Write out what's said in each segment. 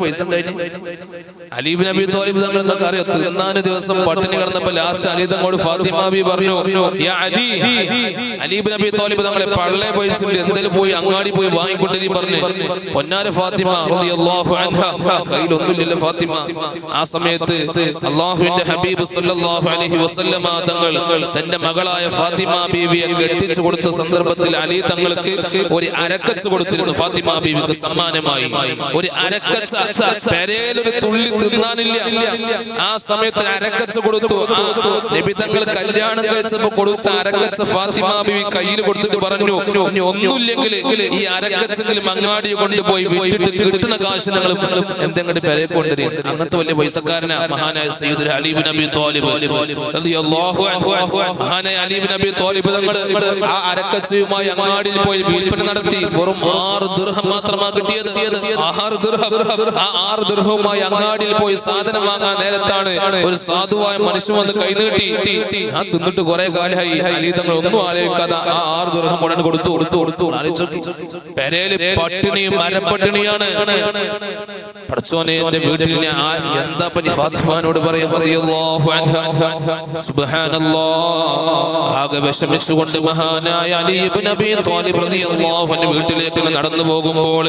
പൈസ അലി ഇബ്നു അബീ ത്വാലിബ് തങ്ങൾക്ക് അറിയാം, 14 ദിവസം പട്ടിണി കിടന്നപ്പോൾ ലാസ്റ്റ് അലി തങ്ങളോട് ഫാത്തിമ ബി പറഞ്ഞു, യാ അലി, അലി ഇബ്നു അബീ ത്വാലിബ് തങ്ങളെ പള്ളേ പൈസ എന്തെങ്കിലും പോയി അങ്ങാടി പോയി വാങ്ങിക്കൊണ്ടിരി പറഞ്ഞു. പൊന്നാര ഫാത്തിമ റളിയല്ലാഹു അൻഹ കയ്യിലൊന്നുമില്ല ഫാത്തിമ. ആ സമയത്ത് അല്ലാഹുവിന്റെ ഹബീബ് സല്ലല്ലാഹു അലൈഹി വസല്ലമ തങ്ങൾ തന്റെ മകളായ ഫാത്തിമ ബീവിയെ കെട്ടിച്ചു കൊടുത്ത സന്ദർഭത്തിൽ അലി തങ്ങൾക്ക് ഒരു അരക്കച്ച് കൊടുത്തിരുന്നു. ഫാത്തിമ ബീവിക്ക് സമ്മാനമായി ഒരു അരക്കച്ച. പെരയിലൊരു തുള്ളി തിന്നാനില്ല. ആ സമയത്ത് അരക്കച്ച കൊടുത്തു. നബി തങ്ങൾ കല്യാണം കഴിച്ചപ്പോ കൊടുത്ത അരക്കച്ച ഫാത്തിമ ബീവി കയ്യിൽ കൊടുത്തിട്ട് പറഞ്ഞു, ഇനി ഒന്നുമില്ലെങ്കിൽ ഈ അരക്കച്ചെങ്കിലും അങ്ങാടി കൊണ്ടുപോയി വിട്ടിട്ട് കിട്ടുന്ന കാശ് നിങ്ങൾ എന്തെങ്കിലും പെരയെ കൊണ്ടുവരും. അങ്ങനത്തെ വലിയ പൈസക്കാരനാ മഹാനായ സയ്യിദുൽ അലി ഇബ്നു അബീ ത്വാലിബ് റളിയല്ലാഹു അൻഹു. മഹാനായ അലി ഇബ്നു അബീ ത്വാലിബ് തങ്ങൾ ആ അരക്കച്ചയുമായി അങ്ങാടിയിൽ പോയി വിൽപ്പന നടത്തി. വെറും 6 ദിർഹം മാത്രമാണ് കിട്ടിയത്. 6 ദിർഹം. ആ 6 ദിർഹവുമായി അങ്ങാടിയിൽ പോയി സാധനം വാങ്ങാൻ നേരത്താണ് ഒരു സാധുവായ മനുഷ്യൻ വന്ന് കൈ നീട്ടി. ഞാൻ തിന്നിട്ട് കുറെ കാലമായി. അലി തങ്ങൾ ഒന്നും ആലോചിക്കാതെ ആ 6 ദിർഹം ഉടൻ കൊടുത്തു. പെരയില് പട്ടിണിയും മരപ്പട്ടിണിയാണ്. പടച്ചോനെ, എന്റെ വീട്ടിൽ എന്താ പനി ഫാത്തിമാനോട് പറയാ? സുബ്ഹാനല്ലാഹ്. ആകെ വിഷമിച്ചുകൊണ്ട് മഹാനായ അലി ഇബ്നു അബീ ത്വാലിബ് റളിയല്ലാഹു അൻഹു വീട്ടിലേക്ക് നടന്നു പോകുമ്പോൾ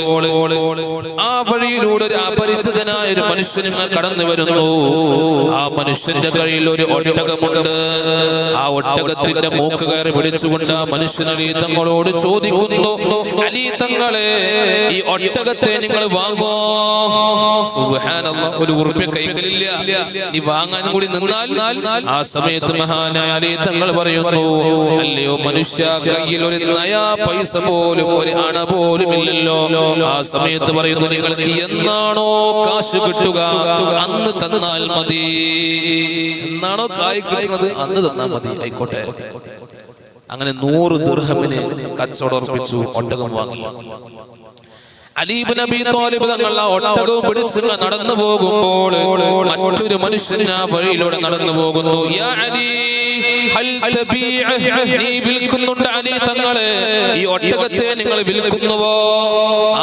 ആ വഴിയിലൂടെ ഒരു അപരിചിതനായ ഒരു മനുഷ്യൻ കടന്നു വരുന്നു. ആ മനുഷ്യന്റെ കയ്യിൽ ഒരു ഒട്ടകമുണ്ട്. ആ ഒട്ടകത്തിന്റെ മൂക്ക് കയറി പിടിച്ചുകൊണ്ട് ആ മനുഷ്യൻ അലി തങ്ങളോട് ചോദിക്കുന്നു, അലി തങ്ങളെ, ഈ ഒട്ടകത്തെ നിങ്ങൾ വാങ്ങോ? സുബ്ഹാനല്ലാഹ്. ഒരു ഉറുപ്പ്യ കൈകളില്ല. നീ വാങ്ങാൻ കൂടി നിന്നാൽ ആ സമയത്ത് മഹാനായ അലി തങ്ങൾ പറയുന്നു, അല്ലയോ മനുഷ്യ, കയ്യിൽ ഒരു നയാ പൈസ പോലും ഒരു അണ പോലും ഇല്ലല്ലോ. ആ സമയത്ത് പറയുന്നു, നിങ്ങൾക്ക് എന്നാണോ കാശ് കിട്ടുക അന്ന് തന്നാൽ മതി. എന്നാണോ കായ് കിട്ടുന്നത് അന്ന് തന്നാൽ മതി. ആയിക്കോട്ടെ. അങ്ങനെ 100 ദിർഹമിന് കച്ചവടം ഉറപ്പിച്ചു. ഒട്ടകം വാങ്ങി. അലി ഇബ്നു അബീ ത്വാലിബ് തങ്ങൾ ആ ഒട്ടകവും പിടിച്ച് നടന്നു പോകുമ്പോൾ മറ്റൊരു മനുഷ്യൻ ആ വഴിയിലൂടെ നടന്നു പോകുന്നു. യാ അലി, ഹൽ തബീഅ, നീ വിൽക്കുന്നുണ്ട് അലി തങ്ങളെ? ഈ ഒട്ടകത്തെ നിങ്ങൾ വിൽക്കുന്നുവോ?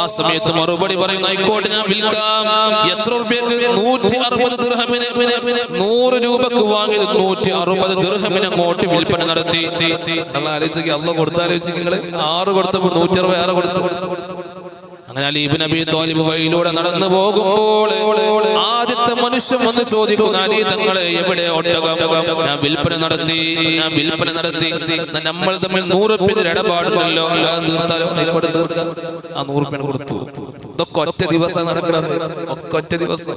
ആ സമയത്ത് മറുപടി പറയുന്നു, ആയിക്കോട്ടെ, ഞാൻ വിൽക്കാം. എത്ര രൂപയ്ക്ക്? 160 ദിർഹമിന്. 100 രൂപക്ക് വാങ്ങി 160 ദിർഹമിന് അങ്ങോട്ട് വിൽപ്പന നടത്തി. നിങ്ങൾ ആലോചിക്കുക, അള്ളാഹ് കൊടുത്താലോചിക്കുക. നിങ്ങൾ 6 കൊടുത്തപ്പോൾ 160 വേറെ കൊടുത്തു. അങ്ങനെ അലി ഇബ്നു അബീ ത്വാലിബ് വഴിയിലൂടെ നടന്നു പോകുമ്പോൾ ആദ്യത്തെ മനുഷ്യൻ വന്ന് ചോദിക്കുന്നു, അലി തങ്ങളെ, എവിടെ ഒട്ടകം? ഞാൻ വിൽപ്പന നടത്തി. നമ്മൾ തമ്മിൽ 100 രൂപയുടെ ഇടപാടുണ്ടല്ലോ, തീർത്താലോ? ആയിക്കോട്ടെ, തീർക്കാം. ആ 100 രൂപ കൊടുത്തു. ഇതൊക്കെ ഒറ്റ ദിവസം നടക്കുന്നത്. ഒറ്റ ദിവസം.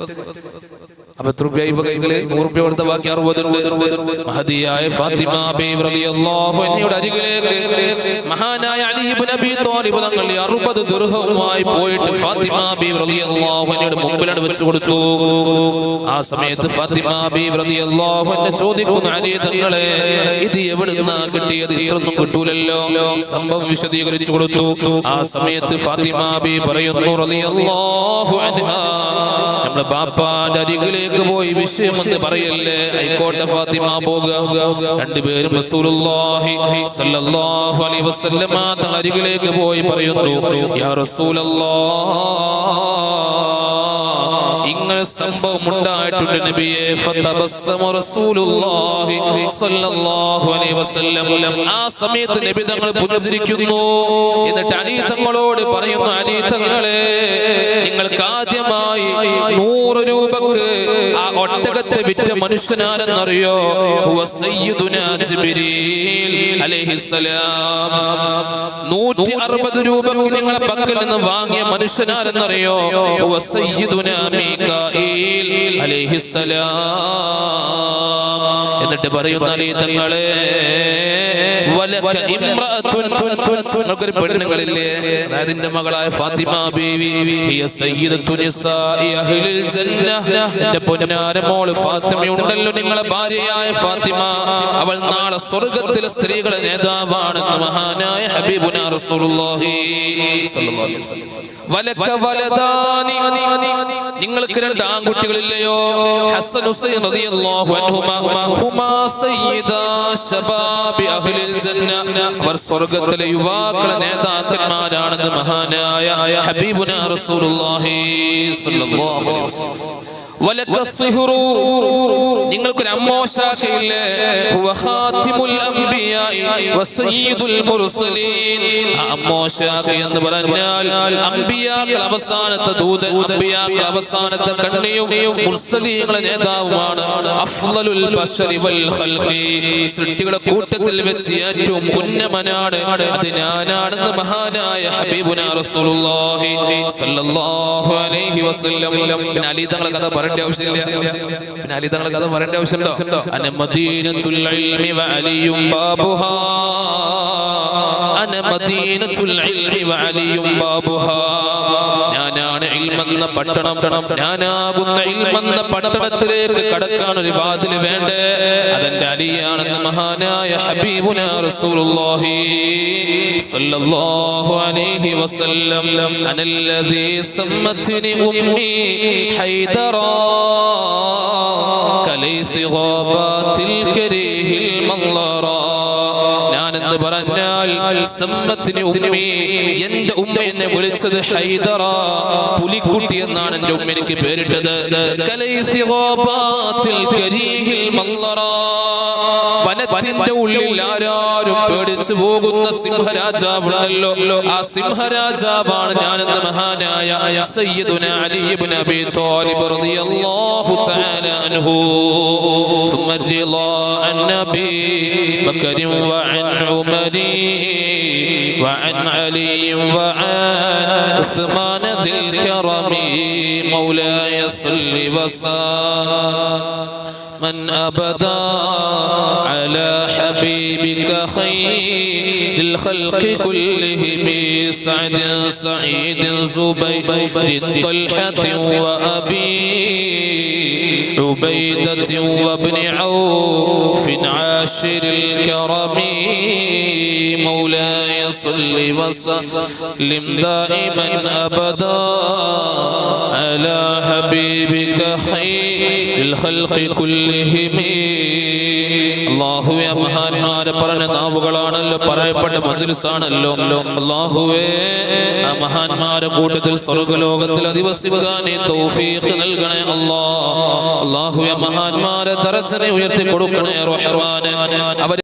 അപ്പൊ എത്ര രൂപ ഇപ്പൊ കൈകള്? 100 രൂപ കൊടുത്ത ബാക്കി 60 ഉണ്ട്. മഹദിയായ ഫാത്തിമ ബീവി റളിയല്ലാഹു അൻഹയുടെ അരികിലേക്ക് മഹാനായ അലി ഇബ്നു അബീ ത്വാലിബ് തങ്ങൾ 60 ദിർഹവുമായി പോയിട്ട് ഫാത്തിമ ബീവി റളിയല്ലാഹു അൻഹയുടെ മുമ്പിലാണ് വെച്ച് കൊടുത്തു. ആ സമയത്ത് ഫാത്തിമ ബീവി റളിയല്ലാഹു അൻഹ ചോദിക്കുന്നു, അലി തങ്ങളെ, ഇത് എവിടുന്നാ കിട്ടിയത്? ഇത്രയൊന്നും കിട്ടൂലല്ലോ. സംഭവം വിശദീകരിച്ചു കൊടുത്തു. ആ സമയത്ത് ഫാത്തിമ ബീവി പറയുന്നു റളിയല്ലാഹു അൻഹ, നമ്മുടെ ബാപ്പാന്റെ അരികിലേക്ക് പോയി വിഷയം എന്ന് പറയല്ലേ. ആയിക്കോട്ടെ ഫാത്തിമ, പോകുക. രണ്ടുപേരും റസൂലുള്ളാഹി സ്വല്ലല്ലാഹു അലൈഹി വസല്ലമ തങ്ങളുടെ അരികിലേക്ക് പോയി പറയുന്നു, യാ റസൂലല്ലാഹ്, ഇങ്ങനെ സംഭവം ഉണ്ടായിട്ടുണ്ട് നബിയെ. ഫതബസ്സമ റസൂലുള്ളാഹി സ്വല്ലല്ലാഹു അലൈഹി വസല്ലം. ആ സമയത്ത് നബി തങ്ങൾ പുഞ്ചിരിക്കുന്നു. എന്നിട്ട് അലി തങ്ങളോട് പറയുന്നു, അലി തങ്ങളെ, നിങ്ങൾക്ക് ആദ്യമായി 100 രൂപക്ക് ആ ഒട്ടകത്തെ വിറ്റ മനുഷ്യനാരെന്നറിയോ? ഹുവ സയ്യിദുനാ ജിബ്രീൽ അലൈഹിസ്സലാം. 160 രൂപക്ക് നിങ്ങളെ പക്കൽ നിന്ന് വാങ്ങിയ മനുഷ്യനാരെന്നറിയോ? ഹുവ സയ്യിദുനാ മീകാഈൽ അലൈഹിസ്സലാം. എന്നിട്ട് പറയുന്ന അലി തങ്ങളെ, വലക ഇംറഅത്തുൻ, നിങ്ങൾക്കൊരു പെണ്ണുങ്ങളില്ലേ? അതായത് എന്റെ മകളായ ഫാത്തിമ ബീവി, ഹിയ സയ്യിദത്തു നിസാഇ അഹ്ലിൽ ജന്ന. എന്റെ പൊന്നാര മോള് ഫാത്തിമയുണ്ടല്ലോ, നിങ്ങളെ ഭാര്യയായ ഫാത്തിമ, അവൾ നാളെ സ്വർഗ്ഗത്തിലെ സ്ത്രീകളുടെ നേതാവാണെന്ന് മഹാനായ ഹബീബുനാ റസൂലുള്ളാഹി സ്വല്ലല്ലാഹു അലൈഹി വസല്ലം. വലക വലദാനി, നിങ്ങൾക്ക് 2 ആൺകുട്ടികളില്ലയോ? ഹസൻ ഹുസൈൻ റളിയല്ലാഹു അൻഹുമാ, അന്നഹുമാ സയ്യിദാ ശബാബി അഹ്ലിൽ ജന്ന, അവർ സ്വർഗ്ഗത്തിലെ യുവാക്കളുടെ നേതാക്കന്മാരാണെന്ന് മഹാനായ ഹബീബുനാ റസൂലുള്ളാഹി സ്വല്ലല്ലാഹു അലൈഹി വസല്ലം. നിങ്ങൾക്കൊരു അമ്മോശാഖയില്ലേ, ഹുവ ഖാതിമുൽ അംബിയാഇ വസയ്യിദുൽ മുർസലീൻ. അമ്മോശാഖ എന്ന് പറഞ്ഞാൽ അംബിയാക്കൾ അവസാനത്തെ ദൂതൻ, അംബിയാക്കൾ അവസാനത്തെ കണ്ണിയും മുർസലീങ്ങളുടെ നേതാവുമാണ്. അഫ്ളലുൽ ബശരി വൽ ഖൽഖി, സൃഷ്ടികളുടെ കൂട്ടത്തിൽ വെച്ച് ഏറ്റവും ഉന്നതനാണ്, അത് ഞാനാണെന്ന് മഹാനായ ഹബീബുനാ റസൂലുള്ളാഹി സ്വല്ലല്ലാഹു അലൈഹി വസല്ലം. പിന്നെ അലി തങ്ങളുടെ കഥ പറയേണ്ട ആവശ്യമില്ല, പിന്നെ അലി തങ്ങളുടെ കഥ പറയേണ്ട ആവശ്യമുണ്ടോ? അന മദീനത്തുൽ ഇൽമി വ അലിയും ബാബുഹാ, അന മദീനത്തുൽ ഇൽമി വ അലിയും ബാബുഹാ. ഞാനാണ് ഇൽമെന്ന പട്ടണം, ഞാനാകുന്ന ഇൽമെന്ന പട്ടണത്തിലേക്ക് കടക്കാൻ ഒരു വാതിൽ വേണ്ടേ, അതെന്റെ അലിയാണെന്ന് മഹാനായ ഹബീബുനാ റസൂലുള്ളാഹി സ്വല്ലല്ലാഹു അലൈഹി വസല്ലം. അനല്ലദീ സമ്മത്നി ഉമ്മി ഹൈദറാ കലൈസി ഗാബാത്തിൽ കരീഹിൽ മല്ലറാ. ഞാനെന്ന് പറഞ്ഞാൽ സമ്മത്തിന് ഉമ്മി, എന്റെ ഉമ്മ എന്നെ വിളിച്ചത് ഹൈദറ, പുലിക്കുട്ടി എന്നാണ് എന്റെ ഉമ്മ എനിക്ക് പേരിട്ടത്. കലൈസി ഗാബാത്തിൽ കരീഹിൽ മല്ലറാ, വനത്തിന്റെ ഉള്ളിൽ ആരാരും പേടിച്ചു പോകുന്ന സിംഹരാജാവുണ്ടല്ലോ, ആ സിംഹരാജാവാണ് ഞാനെന്ന് മഹാനായ സയ്യിദുനാ അലി ഇബ്നു അബീ ത്വാലിബ് റളിയല്ലാഹു തആല അൻഹു. ثم رضى عن نبي بكر وعن عمر وعن علي وعن عثمان ذي الكرم. مولاي صل وسلم من أبدا على حبيبك خير الخلق كلهم. سعد سعيد زبير طلحة وأبي عبيدة وابن عوف عاشر الكرم. مولاي صل وسلم دائما أبدا على حبيبك خير الخلق كلهم. അല്ലാഹുവേ, മഹാന്മാരെ പറഞ്ഞ നാവുകളാണല്ലോ, പറയപ്പെട്ട മജ്ലിസാണല്ലോ. അല്ലാഹുവേ, ആ മഹാന്മാരെ കൂട്ടത്തിൽ സ്വർഗ്ഗലോകത്തിൽ അധിവസിക്കാൻ നീ തൗഫീഖ് നൽകണേ അല്ലാഹ്. അല്ലാഹുവേ, മഹാന്മാരെ ദറജനെ ഉയർത്തി കൊടുക്കണേ റഹ്മാനേ. അവർ